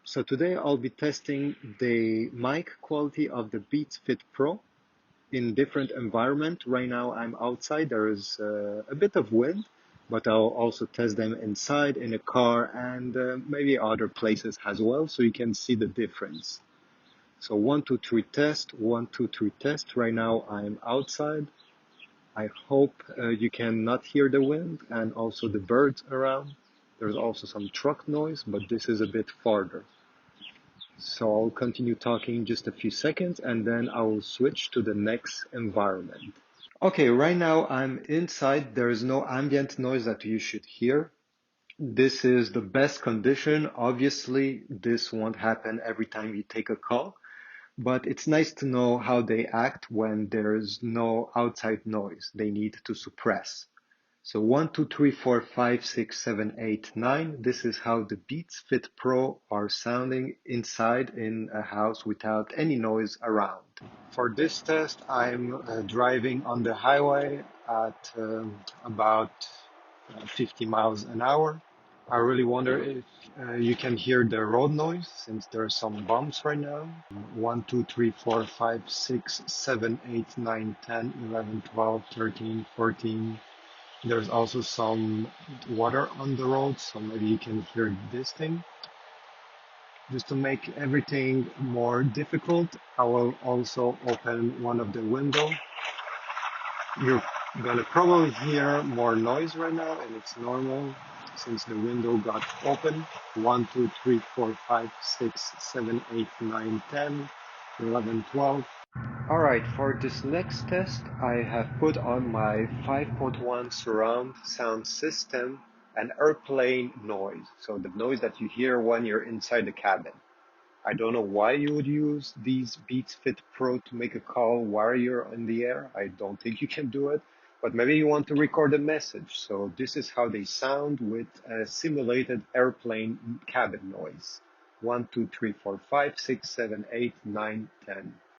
So today I'll be testing the mic quality of the Beats Fit Pro in different environment. Right now I'm outside, there is a bit of wind, but I'll also test them inside in a car and maybe other places as well, so you can see the difference. So 1, 2, 3 test, 1, 2, 3 test. Right now I'm outside. I hope you can not hear the wind and also the birds around. There's also some truck noise, but this is a bit farther. So I'll continue talking just a few seconds and then I will switch to the next environment. Okay, right now I'm inside. There is no ambient noise that you should hear. This is the best condition. Obviously, this won't happen every time you take a call, but it's nice to know how they act when there's no outside noise they need to suppress. So 1, 2, 3, 4, 5, 6, 7, 8, 9. This is how the Beats Fit Pro are sounding inside in a house without any noise around. For this test, I'm driving on the highway at about 50 miles an hour. I really wonder if you can hear the road noise since there are some bumps right now. 1, 2, 3, 4, 5, 6, 7, 8, 9, 10, 11, 12, 13, 14. There's also some water on the road, so maybe you can hear this thing. Just to make everything more difficult, I will also open one of the windows. You're gonna probably hear more noise right now, and it's normal since the window got open. 1, 2, 3, 4, 5, 6, 7, 8, 9, 10, 11, 12. Alright, for this next test, I have put on my 5.1 surround sound system and airplane noise. So the noise that you hear when you're inside the cabin. I don't know why you would use these Beats Fit Pro to make a call while you're in the air. I don't think you can do it, but maybe you want to record a message. So this is how they sound with a simulated airplane cabin noise. 1, 2, 3, 4, 5, 6, 7, 8, 9, 10.